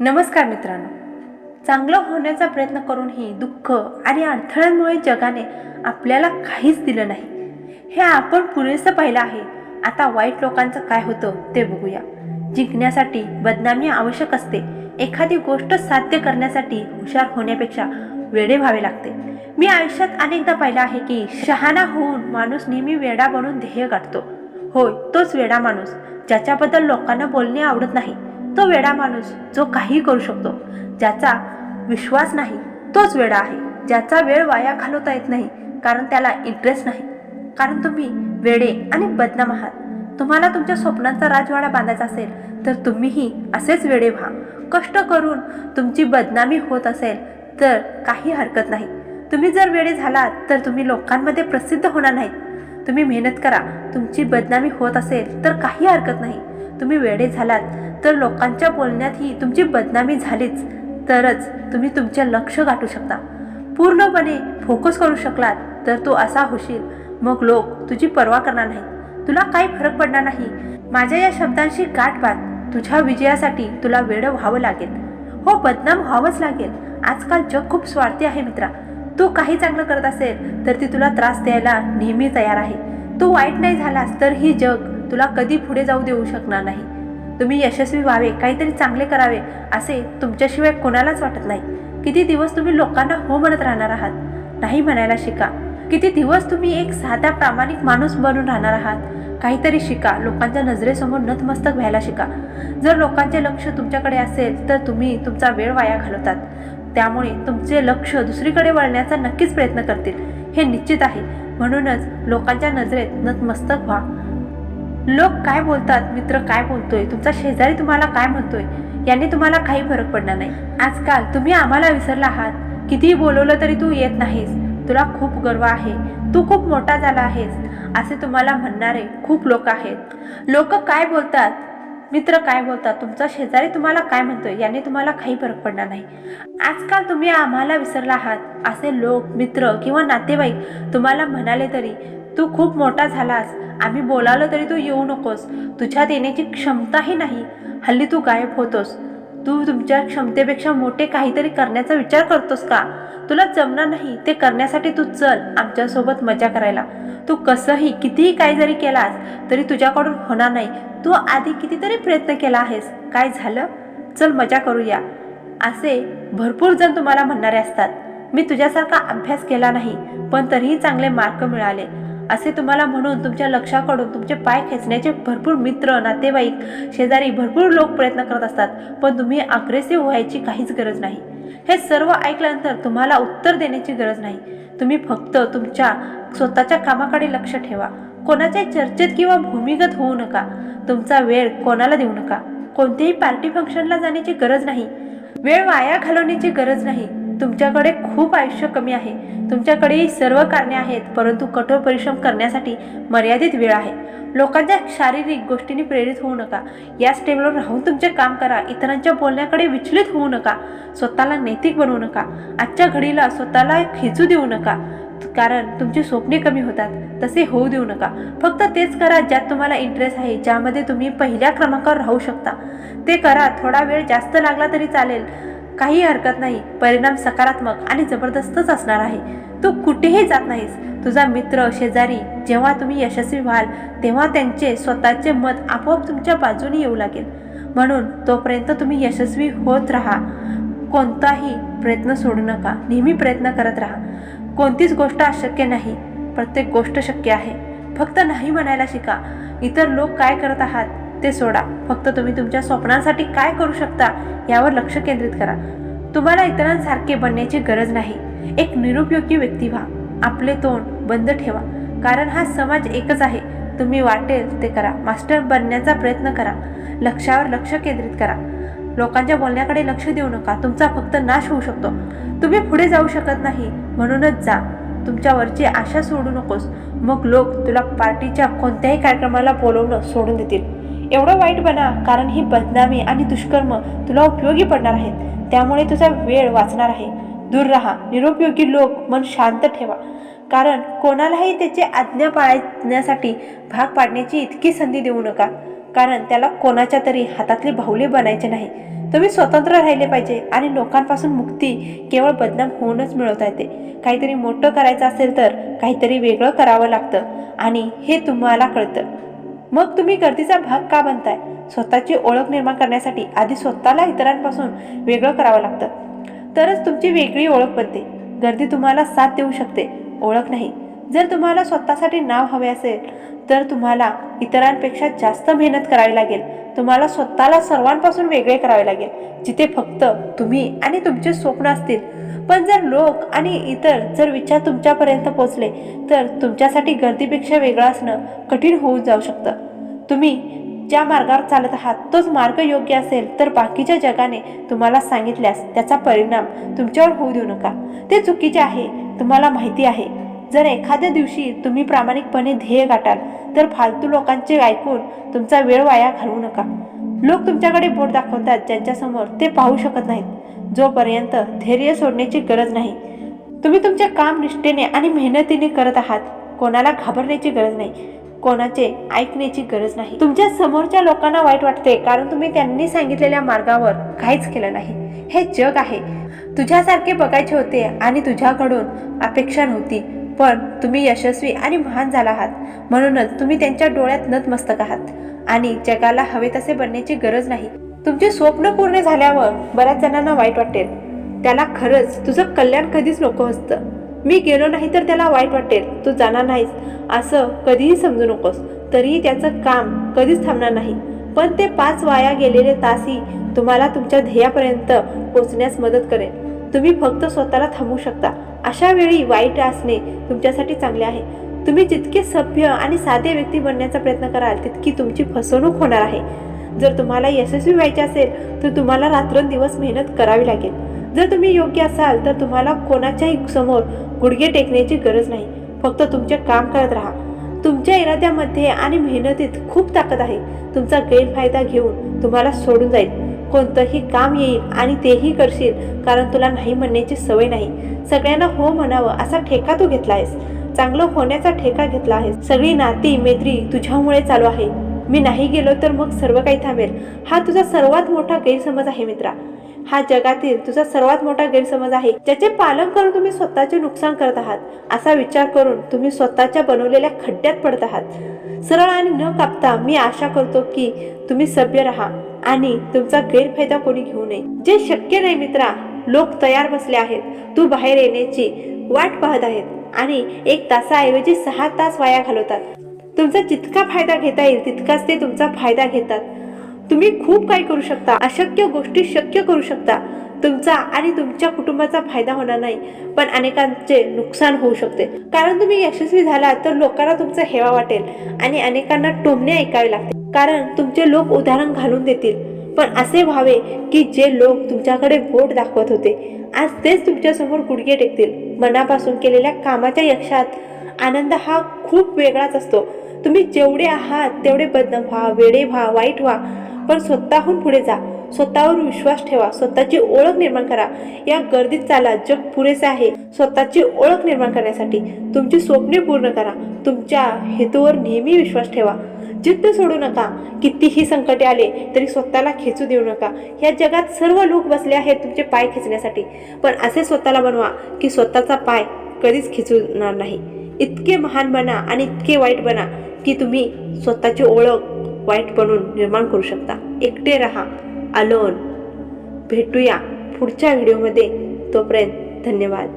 नमस्कार मित्रांनो, चांगलं होण्याचा प्रयत्न करूनही दुःख आणि अडथळ्यांमुळे जगाने आपल्याला काहीच दिलं नाही हे आपण पुरेसं पाहिलं आहे. आता वाईट लोकांचं काय होतं ते बघूया. जिंकण्यासाठी बदनामी आवश्यक असते. एखादी गोष्ट साध्य करण्यासाठी हुशार होण्यापेक्षा वेडे व्हावे लागते. मी आयुष्यात अनेकदा पाहिलं आहे की शहाणा होऊन माणूस नेहमी वेडा बनून ध्येय गाठतो. होय, तोच वेडा माणूस ज्याच्याबद्दल लोकांना बोलणे आवडत नाही. तो वेडा माणूस जो काही करू शकतो. ज्याचा विश्वास नाही तोच वेडा आहे. ज्याचा वेळ वाया घालवता येत नाही कारण त्याला इंटरेस्ट नाही. कारण तुम्ही वेडे आणि बदनाम आहात. तुम्हाला तुमच्या स्वप्नांचा राजवाडा बांधायचा असेल तर तुम्हीही असेच वेडे व्हा. कष्ट करून तुमची बदनामी होत असेल तर काही हरकत नाही. तुम्ही जर वेडे झालात तर तुम्ही लोकांमध्ये प्रसिद्ध होणार नाहीत. तुम्ही मेहनत करा. तुमची बदनामी होत असेल तर काही हरकत नाही. तुम्ही वेडे झालात तर लोकांच्या बोलण्यातही तुमची बदनामी झालीच तरच तुम्ही तुमचे लक्ष्य गाठू शकता. पूर्णपणे फोकस करू शकलात तर तू असा होशील, मग लोक तुझी पर्वा करणार नाही. तुला काही फरक पडणार नाही. माझ्या या शब्दांशी गाठ बांध. तुझ्या विजयासाठी तुला वेडं व्हावं लागेल. हो, बदनाम व्हावंच लागेल. आजकाल जग खूप स्वार्थी आहे मित्रा. तू काही चांगलं करत असेल तर ती तुला त्रास द्यायला नेहमी तयार आहे. तू वाईट नाही झालास तर ही जग तुला कधी पुढे जाऊ देऊ शकणार नाही. तुम्ही यशस्वी व्हावे, काहीतरी चांगले करावे असे तुमच्याशिवाय कोणालाच वाटत नाही. किती दिवस तुम्ही लोकांना हो म्हणत राहणार आहात? नाही म्हणायला शिका. किती दिवस तुम्ही एक साधा प्रामाणिक माणूस बनून राहणार आहात? काहीतरी शिका. लोकांच्या नजरेसमोर नतमस्तक व्हायला शिका. जर लोकांचे लक्ष तुमच्याकडे असेल तर तुम्ही तुमचा वेळ वाया घालवतात. त्यामुळे तुमचे लक्ष दुसरीकडे वळण्याचा नक्कीच प्रयत्न करतील, हे निश्चित आहे. म्हणूनच लोकांच्या नजरेत नतमस्तक व्हा. लोक काय बोलतात, मित्र काय बोलतोय, तुमचा शेजारी तुम्हाला काय म्हणतोय याने तुम्हाला काही फरक पडणार नाही. आजकाल तुम्ही आम्हाला विसरला आहात. कितीही बोलवलं तरी तू येत नाहीस. तुला खूप गर्व आहे, तू खूप मोठा झाला आहेस असे तुम्हाला म्हणणारे खूप लोक आहेत. लोक काय बोलतात, मित्र काय बोलतात, तुमचा शेजारी तुम्हाला काय म्हणतोय याने तुम्हाला काही फरक पडणार नाही. आजकाल तुम्ही आम्हाला विसरला आहात असे लोक, मित्र किंवा नातेवाईक तुम्हाला म्हणाले तरी तू खूप मोठा झालास, आम्ही बोलावलं तरी तू येऊ नकोस, तुझ्यात येण्याची क्षमताही नाही, हल्ली तू गायब होतोस, तू तुमच्या क्षमतेपेक्षा मोठे काहीतरी करण्याचा विचार करतोस का? तुला जमणार नाही ते करण्यासाठी तू चल आमच्यासोबत मजा करायला. तू कसंही कितीही काही जरी केलास तरी तुझ्याकडून होणार नाही. तू आधी कितीतरी प्रयत्न केला आहेस, काय झालं? चल मजा करूया असे भरपूर जण तुम्हाला म्हणणारे असतात. मी तुझ्यासारखा अभ्यास केला नाही पण तरीही चांगले मार्क मिळाले असे तुम्हाला म्हणून तुमच्या लक्षाकडून तुमचे पाय खेचण्याचे भरपूर मित्र, नातेवाईक, शेजारी भरपूर लोक प्रयत्न करत असतात. पण तुम्ही अग्रेसिव्ह व्हायची काहीच गरज नाही. हे सर्व ऐकल्यानंतर तुम्हाला उत्तर देण्याची गरज नाही. तुम्ही फक्त तुमच्या स्वतःच्या कामाकडे लक्ष ठेवा. कोणाच्या चर्चेत किंवा भूमिगत होऊ नका. तुमचा वेळ कोणाला देऊ नका. कोणत्याही पार्टी फंक्शनला जाण्याची गरज नाही. वेळ वाया घालवण्याची गरज नाही. तुमच्याकडे खूप आयुष्य कमी आहे. तुमच्याकडेही सर्व कारणे आहेत परंतु कठोर परिश्रम करण्यासाठी मर्यादित वेळ आहे. लोकांच्या शारीरिक गोष्टींनी प्रेरित होऊ नका. या स्टेबलवर राहून तुमचे काम करा. इतरांच्या बोलण्याकडे विचलित होऊ नका. स्वतःला नैतिक बनवू नका. आजच्या घडीला स्वतःला खिचू देऊ नका कारण तुमची स्वप्ने कमी होतात. तसे होऊ देऊ नका. फक्त तेच करा ज्यात तुम्हाला इंटरेस्ट आहे, ज्यामध्ये तुम्ही पहिल्या क्रमांकावर राहू शकता ते करा. थोडा वेळ जास्त लागला तरी चालेल, काही हरकत नाही. परिणाम सकारात्मक आणि जबरदस्तच असणार आहे. तू कुठेही जात नाहीस. तुझा मित्र, शेजारी जेव्हा तुम्ही यशस्वी व्हाल तेव्हा त्यांचे स्वतःचे मत आपोआप तुमच्या बाजूने येऊ लागेल. म्हणून तोपर्यंत तुम्ही यशस्वी होत राहा. कोणताही प्रयत्न सोडू नका. नेहमी प्रयत्न करत राहा. कोणतीच गोष्ट अशक्य नाही, प्रत्येक गोष्ट शक्य आहे. फक्त नाही म्हणायला शिका. इतर लोक काय करत आहात ते सोडा. फक्त तुम्ही तुमच्या स्वप्नांसाठी काय करू शकता यावर लक्ष केंद्रित करा. तुम्हाला इतरांसारखे बनण्याची गरज नाही. एक निरुपयोगी व्यक्ती व्हा. आपले तोंड बंद ठेवा कारण हा समाज एकच आहे. तुम्ही वाटेल ते करा. मास्टर बनण्याचा प्रयत्न करा. लक्ष्यावर लक्ष केंद्रित करा. लोकांच्या बोलण्याकडे लक्ष देऊ नका. तुमचा फक्त नाश होऊ शकतो. तुम्ही पुढे जाऊ शकत नाही म्हणूनच जा. तुमच्यावरची आशा सोडू नकोस. मग लोक तुला पार्टीच्या कोणत्याही कार्यक्रमाला बोलवणं सोडून देतील. एवढं वाईट बना कारण ही बदनामी आणि दुष्कर्म तुला उपयोगी पडणार आहेत. त्यामुळे तुझा वेळ वाचणार आहे. दूर राहा. निरुपयोगी लोक. मन शांत ठेवा कारण कोणालाही त्याची आज्ञा पाळण्यासाठी भाग पाडण्याची इतकी संधी देऊ नका कारण त्याला कोणाच्या तरी हातातले बाहुले बनायचे नाही. तुम्ही स्वतंत्र राहिले पाहिजे आणि लोकांपासून मुक्ती केवळ बदनाम होऊनच मिळवता येते. काहीतरी मोठं करायचं असेल तर काहीतरी वेगळं करावं लागतं आणि हे तुम्हाला कळतं. मग तुम्ही गर्दीचा भाग का बनताय? स्वतःची ओळख निर्माण करण्यासाठी आधी स्वतःला इतरांपासून वेगळं करावं लागतं, तरच तुमची वेगळी ओळख बनते. गर्दी तुम्हाला साथ देऊ शकते, ओळख नाही. जर तुम्हाला स्वतःसाठी नाव हवे असेल तर तुम्हाला इतरांपेक्षा जास्त मेहनत करावी लागेल. तुम्हाला स्वतःला सर्वांपासून वेगळे करावे लागेल, जिथे फक्त तुम्ही आणि तुमचे स्वप्न असतील. पण जर लोक आणि इतर जर विचार तुमच्यापर्यंत पोहोचले तर तुमच्यासाठी गर्दीपेक्षा वेगळं असणं कठीण होऊन जाऊ शकतं. तुम्ही ज्या मार्गावर चालत आहात तोच मार्ग योग्य असेल तर बाकीच्या जगाने तुम्हाला सांगितल्यास त्याचा परिणाम तुमच्यावर होऊ देऊ नका. ते चुकीचे आहे, तुम्हाला माहिती आहे. जर एखाद्या दिवशी तुम्ही प्रामाणिकपणे ध्येय गाठाल तर फालतू लोकांचे ऐकून तुमचा वेळ वाया घालवू नका. लोक तुमच्याकडे बोट दाखवतात ज्यांच्यासमोर ते पाहू शकत नाहीत. जोपर्यंत धैर्य सोडण्याची गरज नाही. तुम्ही तुमचे काम निष्ठेने आणि मेहनतीने करत आहात. कोणाला घाबरण्याची गरज नाही, कोणाचे ऐकण्याची गरज नाही. तुमच्या समोरच्या लोकांना वाईट वाटते कारण तुम्ही त्यांनी सांगितलेल्या मार्गावर काहीच केलं नाही. हे जग आहे. तुझ्यासारखे बघायचे होते आणि तुझ्याकडून अपेक्षा नव्हती, पण तुम्ही यशस्वी आणि महान झाला आहात. म्हणूनच तुम्ही त्यांच्या डोळ्यात नतमस्तक आहात आणि जगाला हवे तसे बनण्याची गरज नाही. तुमचे स्वप्न पूर्ण झाल्यावर बऱ्याच जणांना वाईट वाटेल. त्याला खरंच तुझं कल्याण कधीच नको असतं. मी गेलो नाही तर त्याला वाईट वाटेल, तू जाणार नाहीस असं कधीही समजू नकोस. तरीही त्याचं काम कधीच थांबणार नाही. पण ते 5 वाया गेलेले तासही तुम्हाला तुमच्या ध्येयापर्यंत पोहोचण्यास मदत करेल. तुम्ही फक्त स्वतःला थांबवू शकता. अशा वेळी वाईट असणे तुमच्यासाठी चांगले आहे. तुम्ही जितके सभ्य आणि साधे व्यक्ती बनण्याचा प्रयत्न कराल तितकी तुमची फसवणूक होणार आहे. जर तुम्हाला यशस्वी व्हायचे असेल तर तुम्हाला रात्रंदिवस मेहनत करावी लागेल. जर तुम्ही योग्य असाल तर तुम्हाला कोणाच्याही समोर गुडघे टेकण्याची गरज नाही. फक्त तुमचे काम करत राहा. तुमच्या इराद्यामध्ये आणि मेहनतीत खूप ताकद आहे. तुमचा गैरफायदा घेऊन तुम्हाला सोडून जाईल. कोणतंही काम येईल आणि तेही करशील कारण तुला नाही म्हणण्याची सवय नाही. सगळ्यांना हो म्हणावं असा ठेका तू घेतला आहेस. चांगलं होण्याचा ठेका घेतला आहेस. सगळी नाती मैत्री तुझ्यामुळे चालू आहे. मी नाही गेलो तर मग सर्व काही थांबेल. हा तुझा सर्वात मोठा गैरसमज आहे मित्रा. हा जगातील तुझा सर्वात मोठा गैरसमज आहे ज्याचे पालन करून तुम्ही स्वतःचे नुकसान करत आहात. असा विचार करून तुम्ही स्वतःच्या बनवलेल्या खड्ड्यात पडत आहात. सरळ आणि न कापता मी आशा करतो की तुम्ही सभ्य राहा आणि तुमचा गैरफायदा कोणी घेऊ नये. जे शक्य नाही मित्रा, लोक तयार बसले आहेत. तू बाहेर येण्याची वाट पाहत आहेत आणि 1 तासाऐवजी 6 तास वाया घालवतात. तुमचा जितका फायदा घेता येईल तितकाच ते तुमचा फायदा घेतात. तुम्ही खूप काही करू शकता, अशक्य गोष्टी शक्य करू शकता. तुमचा आणि तुमच्या कुटुंबाचा फायदा होणार नाही, पण अनेकांचे नुकसान होऊ शकते. कारण तुम्ही यशस्वी झाला तर लोकांना तुमचा हेवा वाटेल आणि अनेकांना टोमणे ऐकावे लागतील. कारण तुमचे लोक उदाहरण घालून देतील. पण असे व्हावे की जे लोक तुमच्याकडे बोट दाखवत होते आज तेच तुमच्यासमोर गुडघे टेकतील. मनापासून केलेल्या कामाच्या यशात आनंद हा खूप वेगळाच असतो. तुम्ही जेवढे आहात तेवढे बदनाम व्हा, वेडे व्हा, वाईट व्हा, पण स्वतःहून पुढे जा. स्वतःवर विश्वास ठेवा. स्वतःची ओळख निर्माण करा. या गर्दीत चाला, जग पुरेसे आहे स्वतःची ओळख निर्माण करण्यासाठी. तुमची स्वप्ने पूर्ण करा. तुमच्या हेतूवर नेहमी विश्वास ठेवा. जिद्द सोडू नका. कितीही संकटे आले तरी स्वतःला खेचू देऊ नका. या जगात सर्व लोक बसले आहेत तुमचे पाय खेचण्यासाठी, पण असे स्वतःला बनवा की स्वतःचा पाय कधीच खेचणार नाही. इतके महान बना आणि इतके वाईट बना की तुम्ही स्वतःची ओळख वाईट बनून निर्माण करू शकता. एकटे राहा, अलोन. भेटूया पुढच्या व्हिडिओमध्ये. तोपर्यंत धन्यवाद.